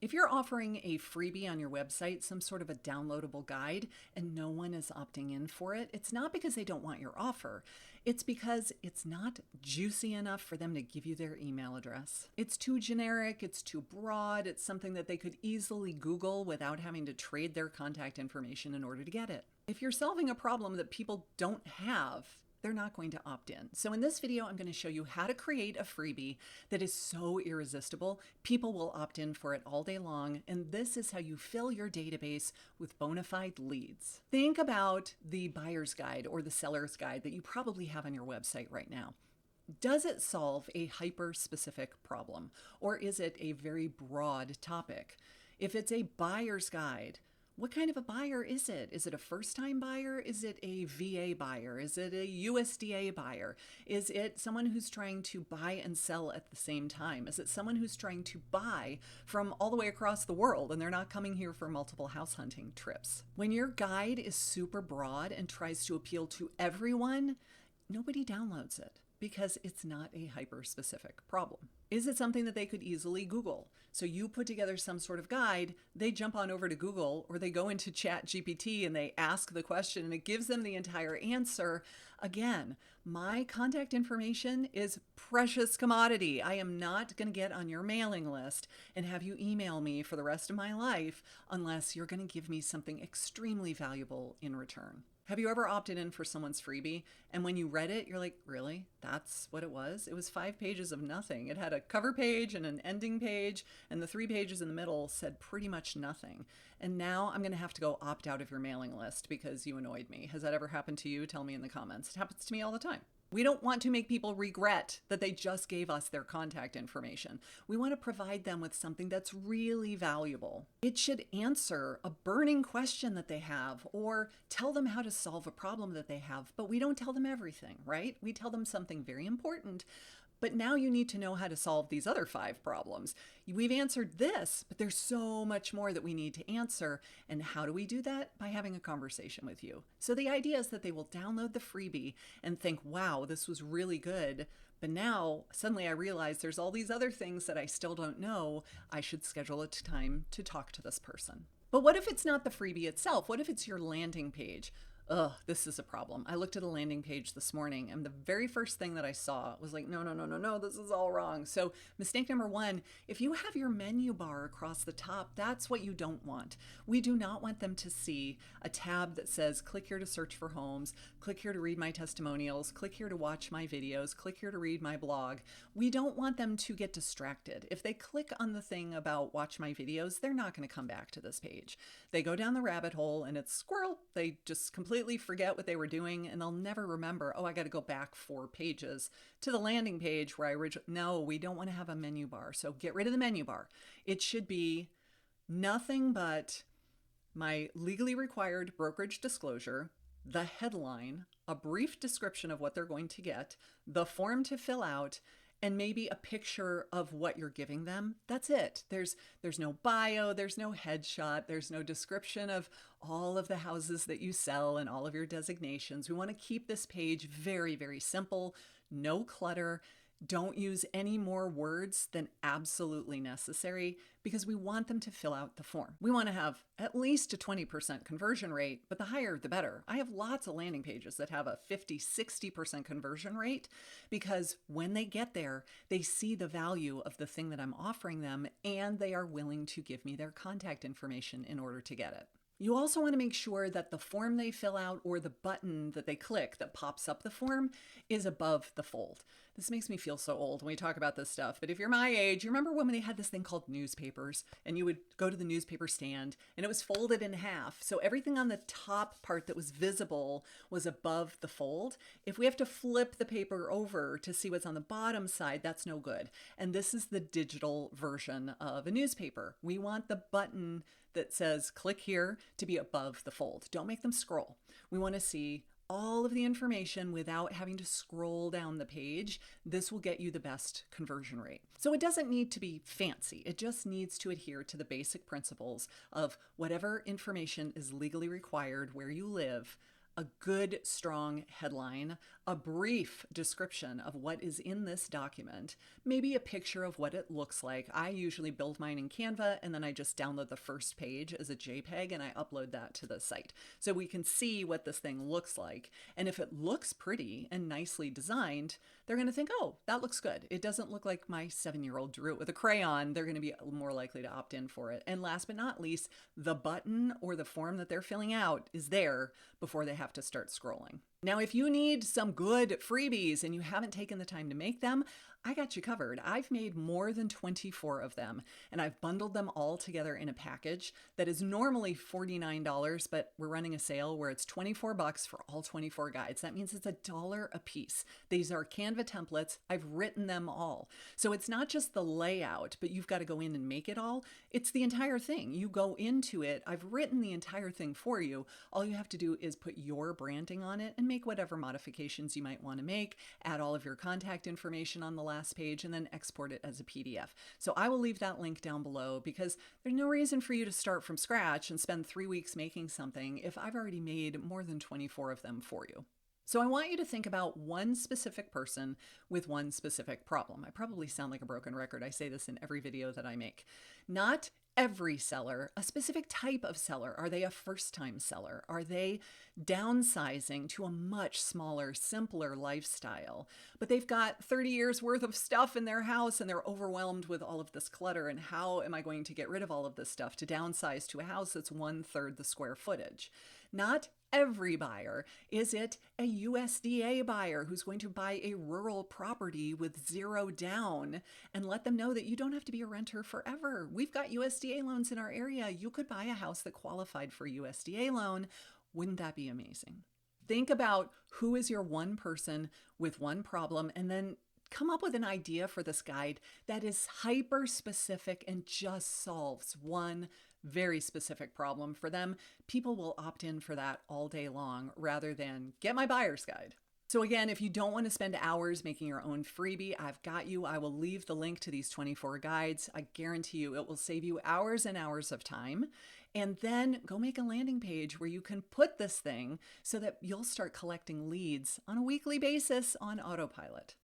If you're offering a freebie on your website, some sort of a downloadable guide, and no one is opting in for it, it's not because they don't want your offer. It's because it's not juicy enough for them to give you their email address. It's too generic, it's too broad, it's something that they could easily Google without having to trade their contact information in order to get it. If you're solving a problem that people don't have, they're not going to opt in. So in this video, I'm going to show you how to create a freebie that is so irresistible, people will opt in for it all day long. And this is how you fill your database with bona fide leads. Think about the buyer's guide or the seller's guide that you probably have on your website right now. Does it solve a hyper-specific problem, or is it a very broad topic? If it's a buyer's guide, what kind of a buyer is it? Is it a first-time buyer? Is it a VA buyer? Is it a USDA buyer? Is it someone who's trying to buy and sell at the same time? Is it someone who's trying to buy from all the way across the world and they're not coming here for multiple house hunting trips? When your guide is super broad and tries to appeal to everyone, nobody downloads it because it's not a hyper-specific problem. Is it something that they could easily Google? So you put together some sort of guide, they jump on over to Google or they go into Chat GPT and they ask the question and it gives them the entire answer. Again, my contact information is precious commodity. I am not going to get on your mailing list and have you email me for the rest of my life unless you're going to give me something extremely valuable in return. Have you ever opted in for someone's freebie and when you read it, you're like, really? That's what it was? It was 5 pages of nothing. It had a cover page and an ending page, and the 3 pages in the middle said pretty much nothing. And now I'm going to have to go opt out of your mailing list because you annoyed me. Has that ever happened to you? Tell me in the comments. It happens to me all the time. We don't want to make people regret that they just gave us their contact information. We want to provide them with something that's really valuable. It should answer a burning question that they have or tell them how to solve a problem that they have, but we don't tell them everything, right? We tell them something very important, but now you need to know how to solve these other 5 problems. We've answered this, but there's so much more that we need to answer. And how do we do that? By having a conversation with you. So the idea is that they will download the freebie and think, wow, this was really good. But now suddenly I realize there's all these other things that I still don't know. I should schedule a time to talk to this person. But what if it's not the freebie itself? What if it's your landing page? Ugh, this is a problem. I looked at a landing page this morning and the very first thing that I saw was like, no, this is all wrong. So mistake number 1, if you have your menu bar across the top, that's what you don't want. We do not want them to see a tab that says, click here to search for homes, click here to read my testimonials, click here to watch my videos, click here to read my blog. We don't want them to get distracted. If they click on the thing about watch my videos, they're not going to come back to this page. They go down the rabbit hole and it's squirrel. They just completely forget what they were doing and they'll never remember, oh, I got to go back 4 pages to the landing page where I originally, no, we don't want to have a menu bar. So get rid of the menu bar. It should be nothing but my legally required brokerage disclosure, the headline, a brief description of what they're going to get, the form to fill out, and maybe a picture of what you're giving them. That's it. There's no bio, there's no headshot, there's no description of all of the houses that you sell and all of your designations. We want to keep this page very, very simple, no clutter. Don't use any more words than absolutely necessary because we want them to fill out the form. We want to have at least a 20% conversion rate, but the higher the better. I have lots of landing pages that have a 50, 60% conversion rate because when they get there, they see the value of the thing that I'm offering them and they are willing to give me their contact information in order to get it. You also want to make sure that the form they fill out or the button that they click that pops up the form is above the fold. This makes me feel so old when we talk about this stuff, but if you're my age, you remember when they had this thing called newspapers and you would go to the newspaper stand and it was folded in half. So everything on the top part that was visible was above the fold. If we have to flip the paper over to see what's on the bottom side, that's no good. And this is the digital version of a newspaper. We want the button that says click here to be above the fold. Don't make them scroll. We want to see all of the information without having to scroll down the page. This will get you the best conversion rate. So it doesn't need to be fancy. It just needs to adhere to the basic principles of whatever information is legally required where you live. a good, strong headline, a brief description of what is in this document, maybe a picture of what it looks like. I usually build mine in Canva and then I just download the first page as a JPEG and I upload that to the site so we can see what this thing looks like. And if it looks pretty and nicely designed, they're going to think, oh, that looks good. It doesn't look like my 7-year-old drew it with a crayon. They're going to be more likely to opt in for it. And last but not least, the button or the form that they're filling out is there before they have to start scrolling. Now, if you need some good freebies and you haven't taken the time to make them, I got you covered. I've made more than 24 of them, and I've bundled them all together in a package that is normally $49, but we're running a sale where it's $24 for all 24 guides. That means it's $1 a piece. These are Canva templates. I've written them all. So it's not just the layout, but you've got to go in and make it all. It's the entire thing. You go into it. I've written the entire thing for you. All you have to do is put your branding on it and make whatever modifications you might want to make, add all of your contact information on the last page, and then export it as a PDF. So I will leave that link down below because there's no reason for you to start from scratch and spend 3 weeks making something if I've already made more than 24 of them for you. So I want you to think about one specific person with one specific problem. I probably sound like a broken record. I say this in every video that I make. Not every seller, a specific type of seller. Are they a first-time seller? Are they downsizing to a much smaller, simpler lifestyle? But they've got 30 years worth of stuff in their house and they're overwhelmed with all of this clutter. And how am I going to get rid of all of this stuff to downsize to a house that's 1/3 the square footage? Not every buyer. Is it a USDA buyer who's going to buy a rural property with 0 down and let them know that you don't have to be a renter forever? We've got USDA loans in our area. You could buy a house that qualified for a USDA loan. Wouldn't that be amazing? Think about who is your one person with one problem and then come up with an idea for this guide that is hyper specific and just solves one very specific problem for them. People will opt in for that all day long rather than get my buyer's guide. So again, if you don't want to spend hours making your own freebie, I've got you. I will leave the link to these 24 guides. I guarantee you it will save you hours and hours of time. And then go make a landing page where you can put this thing so that you'll start collecting leads on a weekly basis on autopilot.